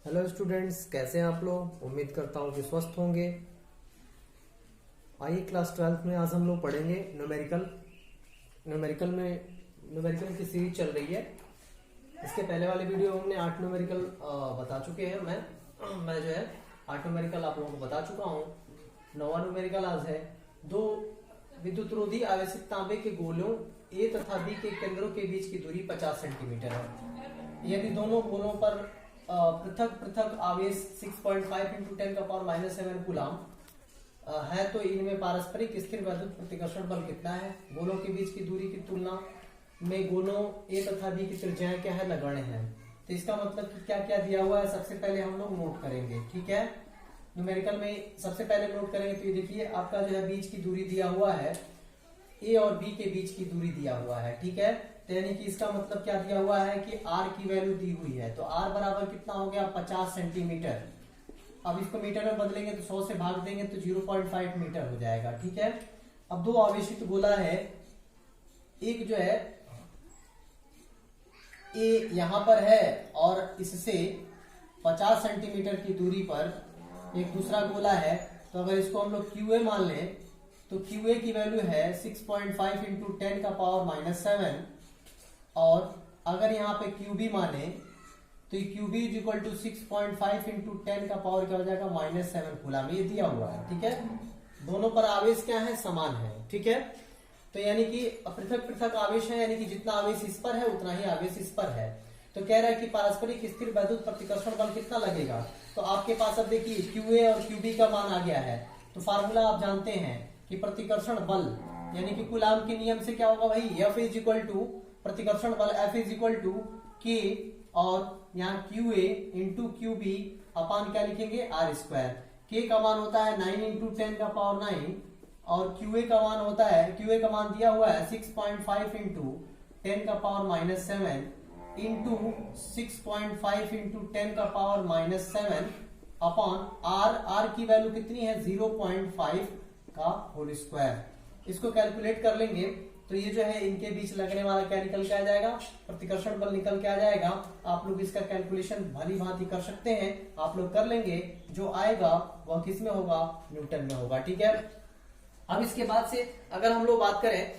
Hello students, कैसे हैं आप लोग। उम्मीद करता हूँ कि स्वस्थ होंगे। आइए क्लास 12th में आज हम लोग पढ़ेंगे न्यूमेरिकल की सीरीज चल रही है। इसके पहले वाले वीडियो में हमने 8 न्यूमेरिकल बता चुके हैं। मैं जो है 8 न्यूमेरिकल आप लोगों को बता चुका हूँ। 9वां न्यूमेरिकल आज है। दो विद्युत रोधी आवेशित तांबे के गोलों ए तथा बी के केंद्रों के बीच की दूरी 50 सेंटीमीटर है। यदि दोनों गोलों पर पृथक पृथक आवेश 6.5 × 10⁻⁷ कूलाम है तो इनमें पारस्परिक स्थिर वैद्युत प्रतिकर्षण बल कितना है। गोलों के बीच की दूरी की तुलना में गोलों ए तथा बी की त्रिज्याएं क्या है, नगण्य है। तो इसका मतलब कि क्या क्या दिया हुआ है सबसे पहले हम लोग नोट करेंगे। ठीक है, न्यूमेरिकल में सबसे पहले नोट करेंगे तो ये देखिए आपका जो है बीच की दूरी दिया हुआ है, ए और बी के बीच की दूरी दिया हुआ है। ठीक है, तो यानी कि इसका मतलब क्या दिया हुआ है कि आर की वैल्यू दी हुई है। तो आर बराबर कितना हो गया, 50 सेंटीमीटर। अब इसको मीटर में बदलेंगे तो 100 से भाग देंगे तो 0.5 मीटर हो जाएगा। ठीक है, अब दो आवेशित गोला है, एक जो है ए यहां पर है और इससे 50 सेंटीमीटर की दूरी पर एक दूसरा गोला है। तो अगर इसको हम लोग क्यूए मान लें तो क्यूए की वैल्यू है 6.5 × 10⁻⁷ और अगर यहाँ पे क्यूबी माने तो क्यूबी इज इक्वल टू 6.5 × 10 का पावर क्या हो जाएगा, -7 कूलाम। ये दिया हुआ है। ठीक है, दोनों पर आवेश क्या है, समान है। ठीक है, तो यानी कि पृथक पृथक आवेश है, यानी कि जितना आवेश इस पर है उतना ही आवेश इस पर है। तो कह रहा है कि पारस्परिक स्थिर वैद्युत प्रतिकर्षण बल कितना लगेगा। तो आपके पास अब देखिए क्यूए और क्यूबी का मान आ गया है। तो फार्मूला आप जानते हैं कि प्रतिकर्षण बल यानी कि कूलाम के नियम से क्या होगा भाई, F इज इक्वल टू प्रतिकर्षण बल F is equal to K और यहाँ QA इंटू QB अपान क्या लिखेंगे, R²। K का मान होता है 9 × 10⁹ और QA का मान होता है, QA का मान दिया हुआ है 6.5 × 10⁻⁷ इंटू 6.5 × 10⁻⁷ अपॉन R की वैल्यू कितनी है, 0.5 का होल स्क्वायर। इसको कैलकुलेट कर लेंगे तो ये जो है इनके बीच लगने वाला क्या निकल के आ जाएगा, प्रतिकर्षण बल निकल के आ जाएगा। आप लोग इसका कैलकुलेशन भली भांति कर सकते हैं, आप लोग कर लेंगे। जो आएगा वह किस में होगा, न्यूटन में होगा। ठीक है, अब इसके बाद से अगर हम लोग बात करें,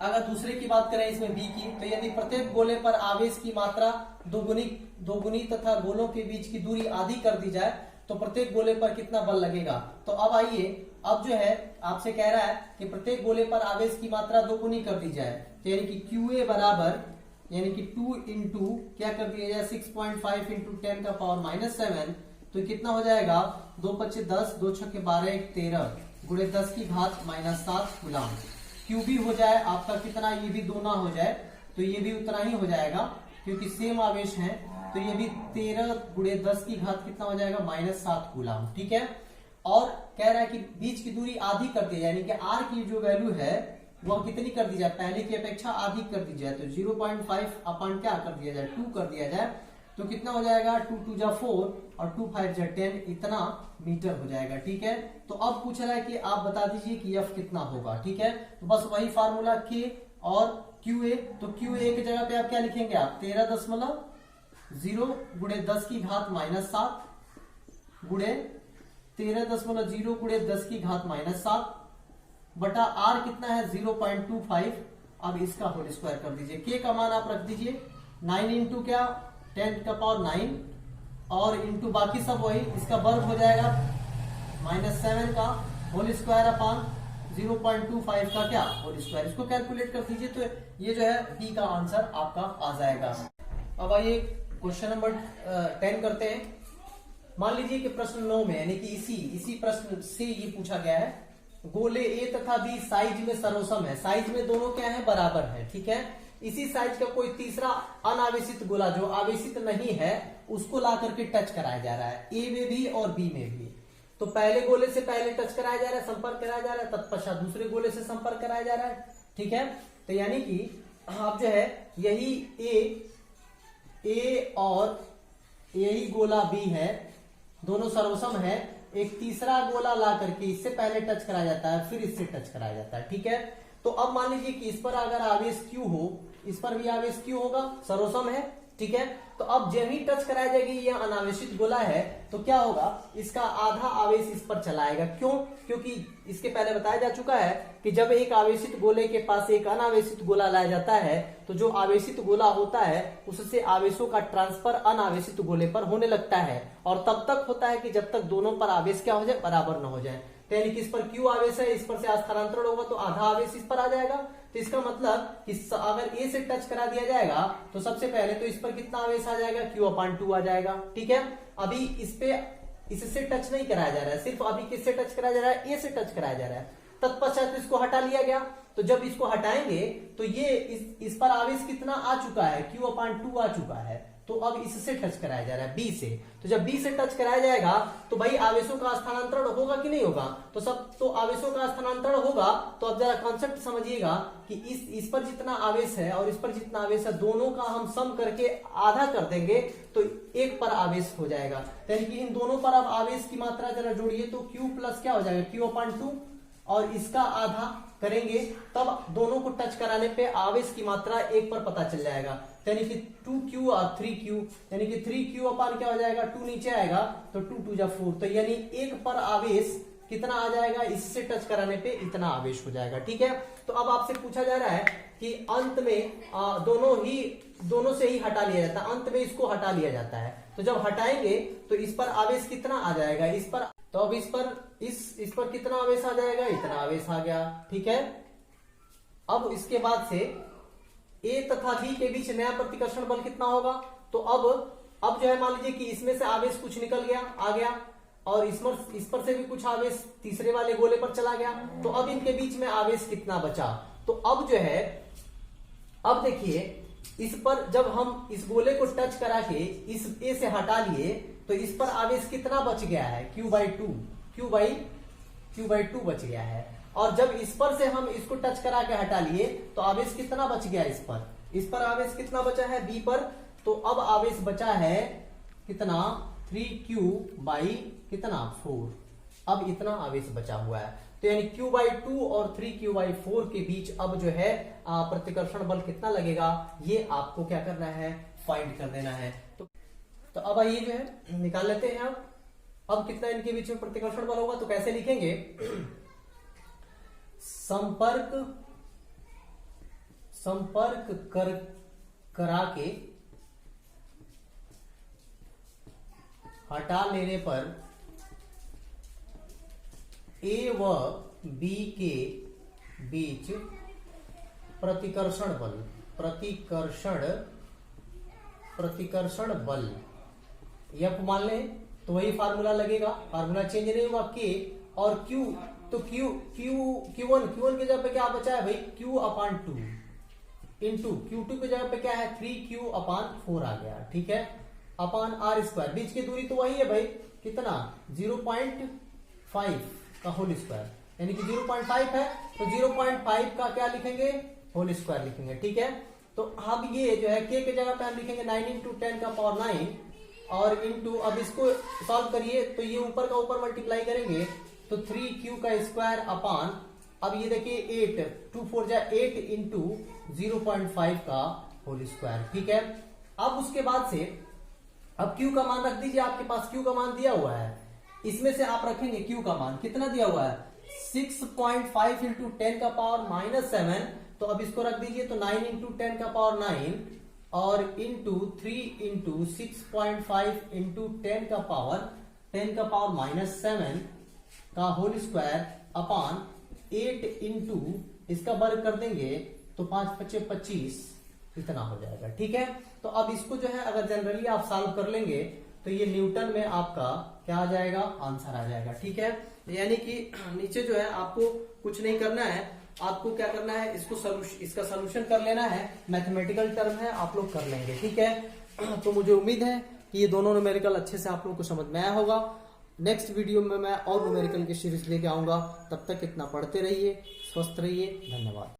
अगर दूसरे की बात करें इसमें बी की, तो यदि प्रत्येक गोले पर आवेश की मात्रा दोगुनी तथा गोलों के बीच की दूरी आधी कर दी जाए तो प्रत्येक गोले पर कितना बल लगेगा। तो अब आइए, अब जो है आपसे कह रहा है कि प्रत्येक गोले पर आवेश की मात्रा दोगुनी कर दी जाए। तो यानी कि QA बराबर यानी कि 2 इंटू क्या कर दिया जाए, 6.5 × 10⁻⁷ तो कितना हो जाएगा, 2 × 5 = 10, 2 × 6 = 12, 1 13 गुणे 10⁻⁻7 कूलाम। QB हो जाए आपका कितना, ये भी दोना हो जाए तो ये भी उतना ही हो जाएगा क्योंकि सेम आवेश है। तो ये भी 13 × 10⁻⁻ कितना हो जाएगा, -7 कूलाम। ठीक है, और कह रहा है कि बीच की दूरी आधी कर दी, यानी कि R की जो वैल्यू है वह कितनी कर दी जाए, पहले की अपेक्षा आधी कर दी जाए। तो 0.5 अपान क्या कर दिया जाए, 2 कर दिया जाए तो कितना हो जाएगा, 2 × 2 = 4 और 2 × 5 = 10, इतना मीटर हो जाएगा। ठीक है, तो अब पूछ रहा है कि आप बता दीजिए कि F कितना होगा। ठीक है, तो बस वही फार्मूला K और QA। तो QA की जगह पे आप क्या लिखेंगे, आप 13.0 × 10⁻⁷ गुणे 13.0 × 10⁻⁷ बटा R कितना है, 0.25। अब इसका होल स्क्वायर कर दीजिए। K का मान आप रख दीजिए 9 इंटू क्या, 10⁹ और इंटू बाकी सब वही, इसका वर्ग हो जाएगा -7 का होल स्क्वायर अपान 0.25 का क्या, होल स्क्वायर। इसको कैलकुलेट कर दीजिए तो ये जो है बी का आंसर आपका आ जाएगा। अब आइए क्वेश्चन नंबर 10 करते हैं। मान लीजिए कि प्रश्न 9 में यानी कि इसी प्रश्न से ये पूछा गया है, गोले ए तथा बी साइज में सर्वसम है, साइज में दोनों क्या है, बराबर है। ठीक है, इसी साइज का कोई तीसरा अनावेशित गोला जो आवेशित नहीं है उसको ला करके टच कराया जा रहा है, ए में भी और बी में भी। तो पहले गोले से पहले टच कराया जा रहा है, संपर्क कराया जा रहा है, तत्पश्चात दूसरे गोले से संपर्क कराया जा रहा है। ठीक है, तो यानी कि आप जो है यही ए और यही गोला बी है, दोनों सर्वसम है। एक तीसरा गोला ला करके इससे पहले टच कराया जाता है, फिर इससे टच कराया जाता है। ठीक है, तो अब मान लीजिए कि इस पर अगर आवेश Q हो, इस पर भी आवेश Q होगा, सर्वसम है। ठीक है। तो अब जब ही टच कराया जाएगी, ये अनावेशित गोला है, तो क्या होगा, इसका आधा आवेश इस पर चला आएगा। क्यों? क्योंकि इसके पहले बताया जा चुका है कि जब एक आवेशित गोले के पास एक अनावेशित गोला लाया जाता है, तो जो आवेशित गोला होता है उससे आवेशों का ट्रांसफर अनावेशित गोले पर होने लगता है, और तब तक होता है कि जब तक दोनों पर आवेश क्या हो जाए, बराबर न हो जाए। तो यानी कि इस पर Q आवेश है, इस पर से स्थानांतरण होगा तो आधा आवेश इस पर आ जाएगा। तो इसका मतलब कि अगर A से टच करा दिया जाएगा तो सबसे पहले तो इस पर कितना आवेश आ जाएगा, Q/2 आ जाएगा। ठीक है, अभी इस पे इससे टच नहीं कराया जा रहा है, सिर्फ अभी किससे टच कराया जा रहा है, A से टच कराया जा रहा है। तत्पश्चात इसको हटा लिया गया, तो जब इसको हटाएंगे तो ये इस पर आवेश कितना आ चुका है, Q/2 आ चुका है। तो अब इससे टच कराया जा रहा है B से, तो जब B से टच कराया जाएगा तो भाई आवेशों का स्थानांतरण होगा कि नहीं होगा, तो आवेशों का स्थानांतरण होगा। तो अब जरा कॉन्सेप्ट समझिएगा कि इस पर जितना आवेश है और इस पर जितना आवेश है, दोनों का हम सम करके आधा कर देंगे तो एक पर आवेश हो जाएगा। यानी कि इन दोनों पर अब आवेश की मात्रा जरा जोड़िए, तो Q प्लस क्या हो जाएगा, Q/2, और इसका आधा करेंगे तब दोनों को टच कराने पे आवेश की मात्रा एक पर पता चल जाएगा। यानी कि 2Q और 3Q, यानी कि 3Q अपान क्या हो जाएगा, 2 नीचे आएगा तो 2 2 जा 4, तो यानी एक पर आवेश कितना आ जाएगा, इससे टच कराने पे इतना आवेश हो जाएगा। ठीक है, तो अब आपसे पूछा जा रहा है कि अंत में दोनों से ही हटा लिया जाता है, अंत में इसको हटा लिया जाता है। तो जब हटाएंगे तो इस पर आवेश कितना आ जाएगा, इस पर, तो अब इस पर कितना आवेश आ जाएगा, इतना आवेश आ गया। ठीक है, अब इसके बाद से A तथा B के बीच नया प्रतिकर्षण बल कितना होगा, तो अब जो है मान लीजिए कि इसमें से आवेश कुछ निकल गया, आ गया, और इस पर से भी कुछ आवेश तीसरे वाले गोले पर चला गया, तो अब इनके बीच में आवेश कितना बचा। तो अब जो है, अब देखिए इस पर जब हम इस गोले को टच करा के इस A से हटा लिए तो इस पर आवेश कितना बच गया है, Q/2 बच गया है। और जब इस पर से हम इसको टच करा के हटा लिए तो आवेश कितना बच गया, इस पर आवेश कितना बचा है B पर, तो अब आवेश बचा है कितना, 3Q/4, अब इतना आवेश बचा हुआ है। तो यानी Q/2 और 3Q/4 के बीच अब जो है प्रतिकर्षण बल कितना लगेगा, ये आपको क्या करना है, फाइंड कर देना है। तो अब आइए जो है निकाल लेते हैं। अब कितना इनके बीच में प्रतिकर्षण बल होगा, तो कैसे लिखेंगे, संपर्क करा के हटा लेने पर A व B के बीच प्रतिकर्षण बल F मान लें तो वही फार्मूला लगेगा, फार्मूला चेंज नहीं हुआ, K और Q, तो Q1 की जगह पे क्या बचा है भाई, Q/2 इंटू Q2 की जगह पे क्या है, 3Q/4 आ गया। ठीक है, अपान R², बीच की दूरी तो वही है भाई, कितना, 0.5 का होल स्क्वायर, यानी कि 0.5 है, तो 0.5 का क्या लिखेंगे, होल स्क्वायर लिखेंगे। ठीक है, तो अब ये जो है K की जगह पे हम लिखेंगे 9 × 10⁹, और इंटू, अब इसको सॉल्व करिए तो ये ऊपर का ऊपर मल्टीप्लाई करेंगे तो 3Q² अपान, अब ये देखिए 8, 2 4 जा 8 इंटू 0.5 का होल स्क्वायर। ठीक है, अब उसके बाद से अब Q का मान रख दीजिए, आपके पास Q का मान दिया हुआ है, इसमें से आप रखेंगे Q का मान कितना दिया हुआ है, 6.5 × 10⁻⁻7, तो अब इसको रख दीजिए तो 9 × 10⁻9 और इंटू 3 × 6.5 × 10⁻7 का होल स्क्वायर अपान 8 इंटू इसका वर्ग कर देंगे तो 5 × 5 = 25, इतना हो जाएगा। ठीक है, तो अब इसको जो है अगर जनरली आप सॉल्व कर लेंगे तो ये न्यूटन में आपका क्या आ जाएगा, आंसर आ जाएगा। ठीक है, यानी कि नीचे जो है आपको कुछ नहीं करना है, आपको क्या करना है, इसका सॉल्यूशन कर लेना है, मैथमेटिकल टर्म है, आप लोग कर लेंगे। ठीक है, तो मुझे उम्मीद है कि ये दोनों न्यूमेरिकल अच्छे से आप लोगों को समझ में आया होगा। नेक्स्ट वीडियो में मैं और न्यूमेरिकल की सीरीज लेके आऊंगा, तब तक इतना पढ़ते रहिए, स्वस्थ रहिए, धन्यवाद।